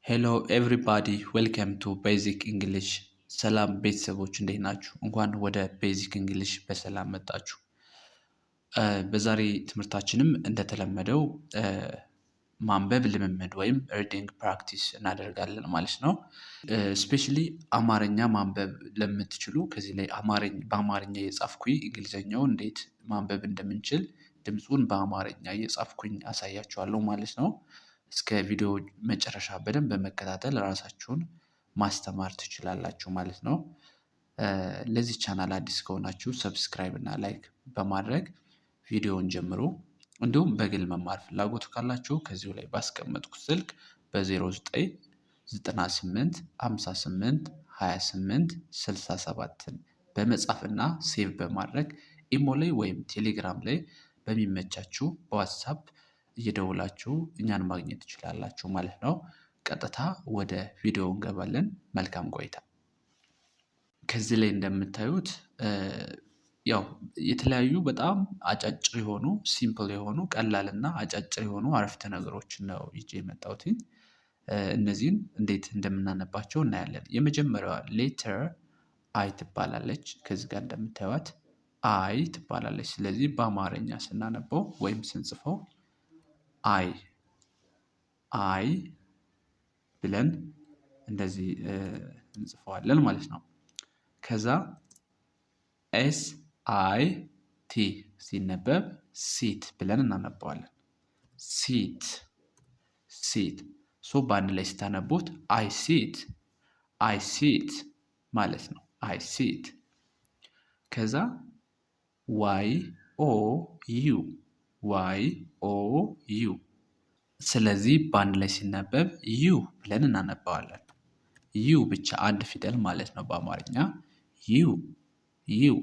ሄሎ ኤቭሪባዲ ዌልካም ቱ ቤዚክ እንግሊሽ። ሰላም ቤተሰቦች እንዴት ናችሁ? እንኳን ወደ ቤዚክ እንግሊሽ በሰላም መጣችሁ። በዛሬ ትምህርታችንም እንደተለመደው ማንበብ ልምምድ ወይም ሪዲንግ ፕራክቲስ እናደርጋለን ማለት ነው። ስፔሻሊ አማርኛ ማንበብ ለምትችሉ ከዚህ ላይ በአማርኛ እየጻፍኩኝ እንግሊዘኛው እንዴት ማንበብ እንደምንችል ድምፁን በአማርኛ እየጻፍኩኝ አሳያችኋለሁ ማለት ነው። እስከ ቪዲዮ መጨረሻ በደንብ በመከታተል ራሳችሁን ማስተማር ትችላላችሁ ማለት ነው። ለዚህ ቻናል አዲስ ከሆናችሁ ሰብስክራይብ እና ላይክ በማድረግ ቪዲዮውን ጀምሩ። እንዲሁም በግል መማር ፍላጎቱ ካላችሁ ከዚሁ ላይ ባስቀመጥኩት ስልክ በ0998 58 28 67 በመጻፍና ሴቭ በማድረግ ኢሞ ላይ ወይም ቴሌግራም ላይ በሚመቻችሁ በዋትሳፕ እየደውላችሁ እኛን ማግኘት ትችላላችሁ ማለት ነው። ቀጥታ ወደ ቪዲዮ እንገባለን። መልካም ቆይታ። ከዚህ ላይ እንደምታዩት ያው የተለያዩ በጣም አጫጭር የሆኑ ሲምፕል የሆኑ ቀላልና አጫጭር የሆኑ አረፍተ ነገሮችን ነው ይዤ የመጣሁት። እነዚህን እንዴት እንደምናነባቸው እናያለን። የመጀመሪያዋ ሌተር አይ ትባላለች። ከዚህ ጋር እንደምታዩት አይ ትባላለች። ስለዚህ በአማርኛ ስናነበው ወይም ስንጽፈው አይ ብለን እንደዚህ እንጽፈዋለን ማለት ነው። ከዛ ኤስ አይ ቲ ሲነበብ ሲት ብለን እናነባዋለን። ሲት ሶ በአንድ ላይ ስታነቡት አይ ሲት ማለት ነው። አይ ሲት። ከዛ ዋይ ኦ ዩ ስለዚህ በአንድ ላይ ሲነበብ ዩ ብለን እናነባዋለን። ዩ ብቻ አንድ ፊደል ማለት ነው በአማርኛ ዩ።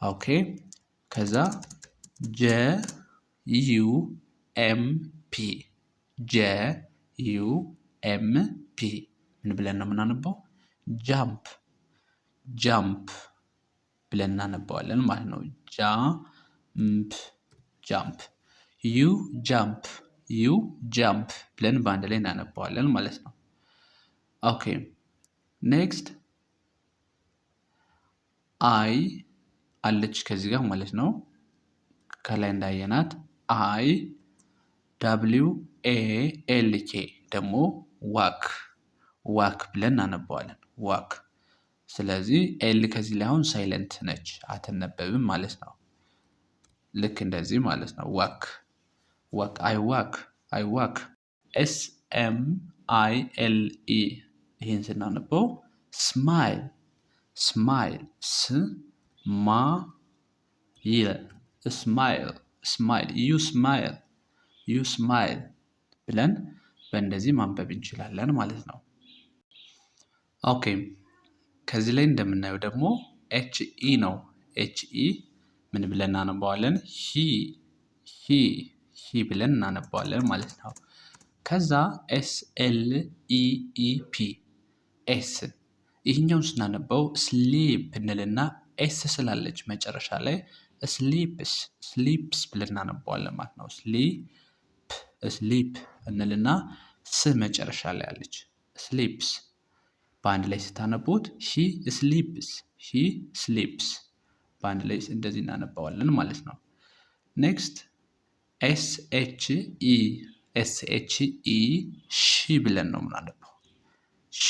ኦኬ። ከዛ ጄ ዩ ኤም ፒ ምን ብለን ነው የምናነባው? ጃምፕ ብለን እናነባዋለን ማለት ነው። ጃምፕ ዩ ጃምፕ ብለን በአንድ ላይ እናነባዋለን ማለት ነው። ኦኬ ኔክስት አይ አለች ከዚህ ጋር ማለት ነው። ከላይ እንዳየናት አይ WALK ደግሞ ዋክ ብለን እናነባዋለን። ዋክ። ስለዚህ ኤል ከዚህ ላይ አሁን ሳይለንት ነች፣ አትነበብም ማለት ነው። ልክ እንደዚህ ማለት ነው። ዋክ አይ ዋክ SMILE ይህን ስናነበው ስማይል ዩ ስማይል ብለን በእንደዚህ ማንበብ እንችላለን ማለት ነው። ኦኬ ከዚህ ላይ እንደምናየው ደግሞ HE ነው። HE ምን ብለን እናነባዋለን? ሂ ብለን እናነባዋለን ማለት ነው። ከዛ SLEEP ይህኛውን ስናነበው ስሊፕ እንልና ኤስ ስላለች መጨረሻ ላይ ስሊፕስ ብለን እናነባዋለን ማለት ነው። ስሊፕ እንልና ስ መጨረሻ ላይ አለች ስሊፕስ። በአንድ ላይ ስታነቡት ሂ ስሊፕስ በአንድ ላይ እንደዚህ እናነባዋለን ማለት ነው። ኔክስት SHE ሺ ብለን ነው የምናነባው። ሺ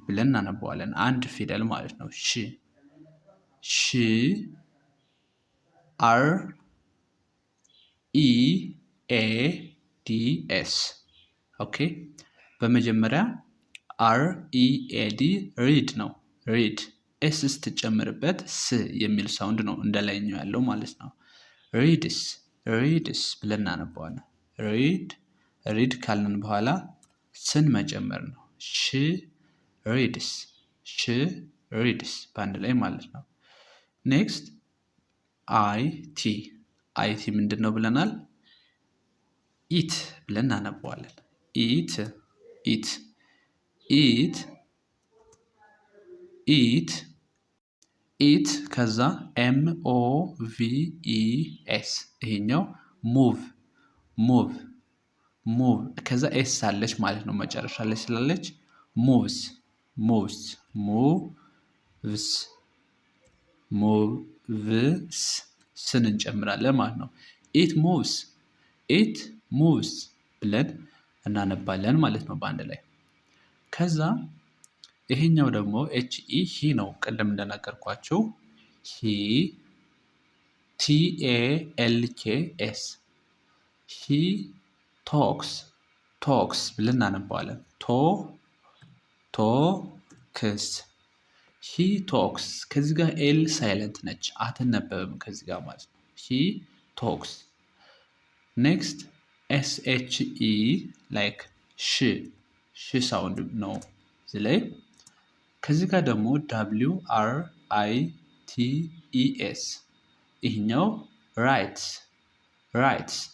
ብለን እናነባዋለን። አንድ ፊደል ማለት ነው። ሺ READS ኦኬ። በመጀመሪያ READ ሪድ ነው። ሪድ ኤስ ስትጨምርበት ስ የሚል ሳውንድ ነው እንደላይኛው ያለው ማለት ነው። ሪድስ ብለን እናነባዋለን። ሪድ ካልን በኋላ ስን መጨመር ነው። ሪድስ በአንድ ላይ ማለት ነው። ኔክስት አይቲ ምንድን ነው ብለናል? ኢት ብለን እናነባዋለን። ኢት ከዛ MOVES ይሄኛው ሙቭ ሙቭ ከዛ ኤስ አለች ማለት ነው መጨረሻ ላይ ስላለች ሙቭስ ሙቭስ ሙቭስ ሙቭስ ስን እንጨምራለን ማለት ነው። ኢት ሙቭስ ብለን እናነባለን ማለት ነው በአንድ ላይ። ከዛ ይሄኛው ደግሞ ኤች ኢ ሂ ነው። ቅድም እንደነገርኳቸው ሂ ቲ ኤ ኤል ኬ ኤስ ሂ ቶክስ ብለን እናነባዋለን። ቶክስ ሂ ቶክስ ከዚህ ጋር ኤል ሳይለንት ነች፣ አትነበብም ከዚህ ጋር ማለት ነው። ሂ ቶክስ ኔክስት ኤስ ኤች ኢ ላይክ ሽ ሳውንድ ነው እዚህ ላይ። ከዚህ ጋር ደግሞ ደብሊው አር አይ ቲ ኢ ኤስ ይህኛው ራይትስ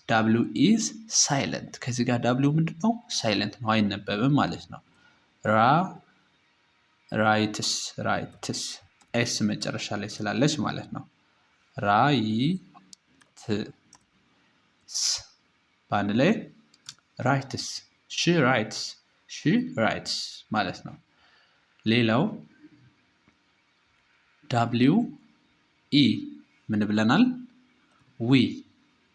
ደብሊው ኢዝ ሳይለንት። ከዚህ ጋር ደብሊው ምንድን ነው? ሳይለንት ነው፣ አይነበብም ማለት ነው። ራይትስ ኤስ መጨረሻ ላይ ስላለች ማለት ነው። ራይትስ በአንድ ላይ ራይትስ ሺ ራይትስ ማለት ነው። ሌላው ዳብሊው ኢ ምን ብለናል? ዊ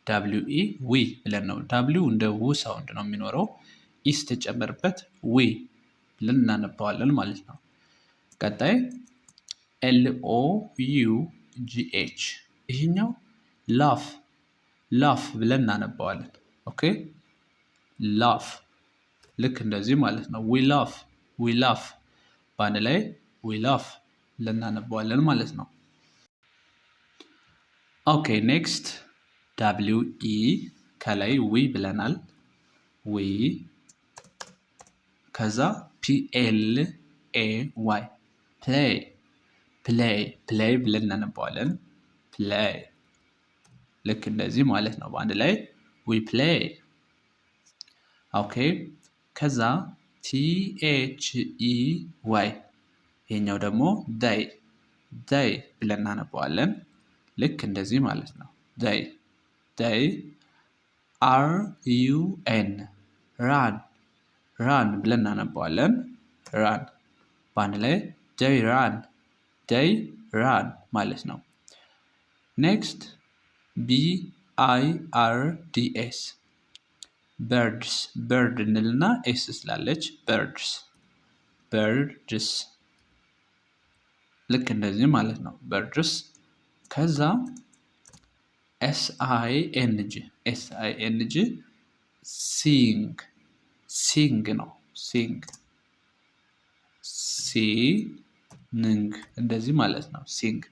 ዳብሊው ኢ ዊ ብለን ነው። ዳብሊው እንደ ው ሳውንድ ነው የሚኖረው። ኢ ስትጨመርበት ዊ ብለን እናነባዋለን ማለት ነው። ቀጣይ ኤል ኦ ዩ ጂ ኤች ይህኛው ላፍ ብለን እናነባዋለን። ኦኬ ላፍ ልክ እንደዚህ ማለት ነው። ዊ ላፍ በአንድ ላይ ዊ ላፍ ብለን እናነባዋለን ማለት ነው። ኦኬ ኔክስት ዳብሊው ኢ ከላይ ዊ ብለናል። ዊ ከዛ ፒ ኤል ኤ ዋይ ፕሌይ ብለን እናነባዋለን። ፕሌይ ልክ እንደዚህ ማለት ነው። በአንድ ላይ ዊ ፕሌይ። ኦኬ ከዛ ቲ ኤች ኢ ዋይ ይሄኛው ደግሞ ዳይ ብለን እናነባዋለን። ልክ እንደዚህ ማለት ነው። ዳይ አር ዩ ኤን ራን ብለን እናነባዋለን። ራን በአንድ ላይ ዳይ ራን ማለት ነው። ኔክስት ቢ አይ አር ዲ ኤስ በርድ እንልና ኤስ ስላለች በርድስ ልክ እንደዚህ ማለት ነው። በርድስ ከዛ ኤስ አይ ኤን ጂ ሲንግ ነው። ሲንግ እንደዚህ ማለት ነው። ሲንግ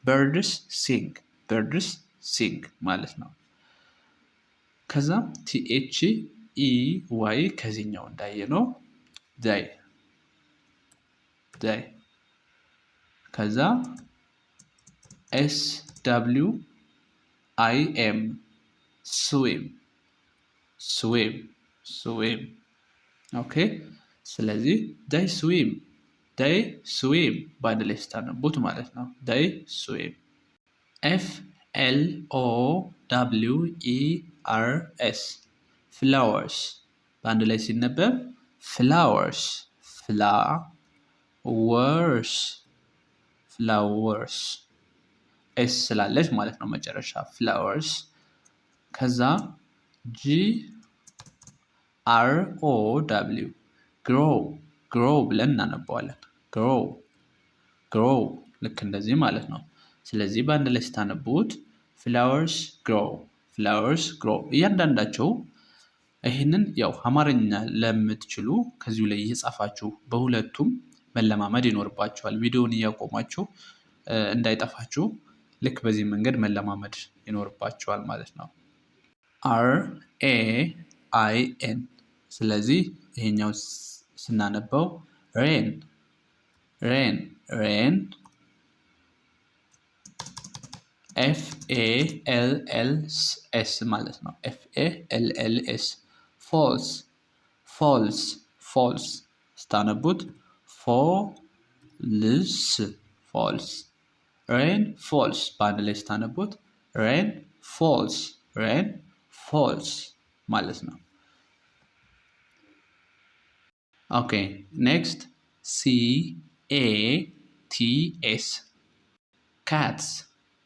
በርድስ ሲንግ ማለት ነው። ከዛ ቲኤች ኢ ዋይ ከዚህኛው እንዳየ ነው ዳይ ከዛ ኤስ ደብሊው አይ ኤም ስዊም ኦኬ። ስለዚህ ዳይ ስዊም በአንድ ላይ ስታነቡት ማለት ነው። ዳይ ስዊም ኤፍ ኤል ኦ ደብሊው ኢ አር ኤስ ፍላወርስ በአንድ ላይ ሲነበብ ፍላወርስ ኤስ ስላለች ማለት ነው መጨረሻ ፍላወርስ። ከዛ ጂ አር ኦ ደብሊው ግሮው ብለን እናነባዋለን። ግሮው ልክ እንደዚህ ማለት ነው። ስለዚህ በአንድ ላይ ስታነቡት ፍላወርስ ግሮው እያንዳንዳቸው ይህንን ያው አማርኛ ለምትችሉ ከዚሁ ላይ እየጻፋችሁ በሁለቱም መለማመድ ይኖርባችኋል። ቪዲዮውን እያቆማችሁ እንዳይጠፋችሁ ልክ በዚህ መንገድ መለማመድ ይኖርባችኋል ማለት ነው። RAIN ስለዚህ ይሄኛው ስናነበው ሬን FALLS ማለት ነው። FALLS ፎልስ ስታነቡት ፎልስ ሬን ፎልስ በአንድ ላይ ስታነቡት ሬን ፎልስ ማለት ነው። ኦኬ ኔክስት CATS ካትስ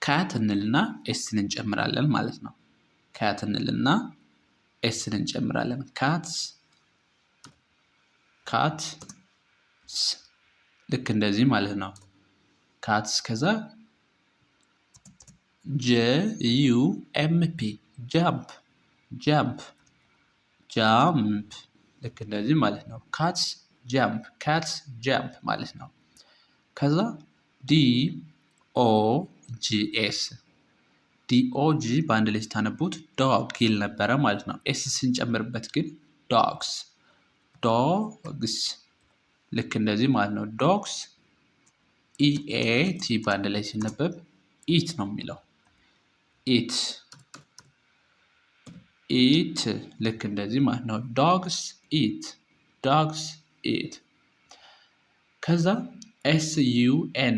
ካት እንልና ኤስን እንጨምራለን ማለት ነው። ካት እንልና ኤስን እንጨምራለን። ካትስ ልክ እንደዚህ ማለት ነው። ካትስ ከዛ JUMP ጃምፕ ልክ እንደዚህ ማለት ነው። ካትስ ጃምፕ ማለት ነው። ከዛ DOG በአንድ ላይ ስታነቡት ዶግ ይል ነበረ ማለት ነው። ኤስ ስንጨምርበት ግን ዶግስ ልክ እንደዚህ ማለት ነው። ዶግስ EAT በአንድ ላይ ሲነበብ ኢት ነው የሚለው ኢት ልክ እንደዚህ ማለት ነው። ዶግስ ኢት ከዛ SUN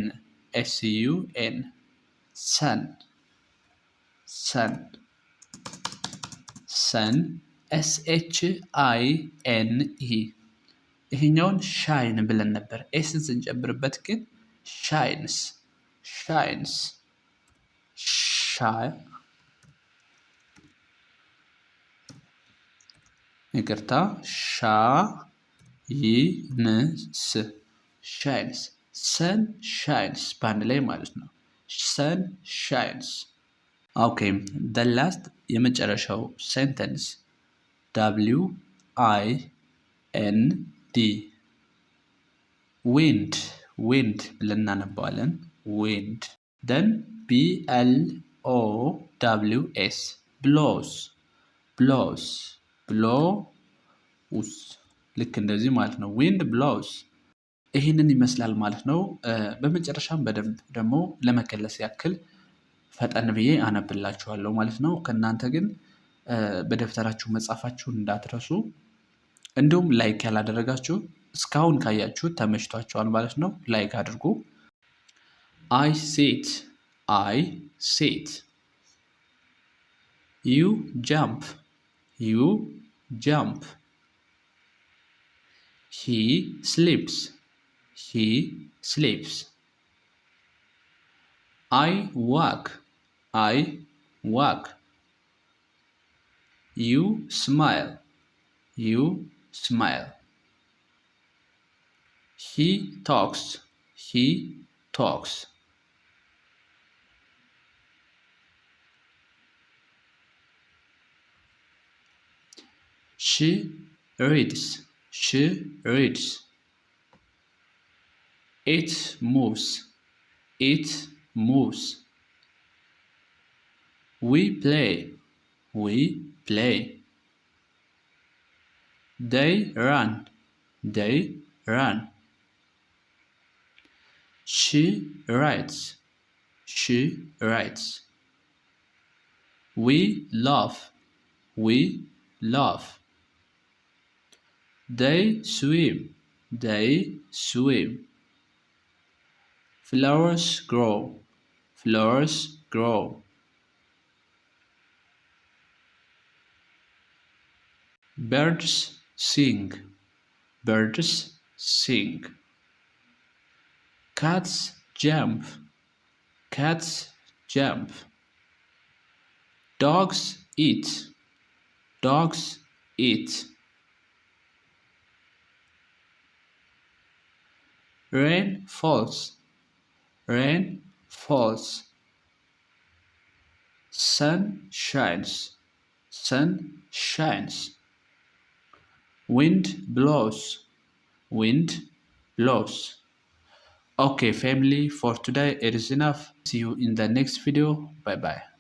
ሰን SHINE ይሄኛውን ሻይን ብለን ነበር። ኤስን ስንጨምርበት ግን ሻይንስ ይቅርታ ሻይንስ ሰን ሻይንስ በአንድ ላይ ማለት ነው። ሰን ሻይንስ ኦኬ the last የመጨረሻው ሴንተንስ WIND ዊንድ ብለን እናነባዋለን። ዊንድ then BLOWS ብሎውስ ልክ እንደዚህ ማለት ነው። ዊንድ ብሎውስ ይህንን ይመስላል ማለት ነው። በመጨረሻም በደንብ ደግሞ ለመከለስ ያክል ፈጠን ብዬ አነብላችኋለሁ ማለት ነው። ከእናንተ ግን በደብተራችሁ መጻፋችሁን እንዳትረሱ። እንዲሁም ላይክ ያላደረጋችሁ እስካሁን ካያችሁት ተመችቷችኋል ማለት ነው። ላይክ አድርጉ። I sit you jump he sleeps I walk you smile he talks she reads it moves we play they run she writes we laugh they swim flowers grow birds sing cats jump dogs eat rain falls sun shines wind blows okay family, for today it is enough. See you in the next video. Bye bye.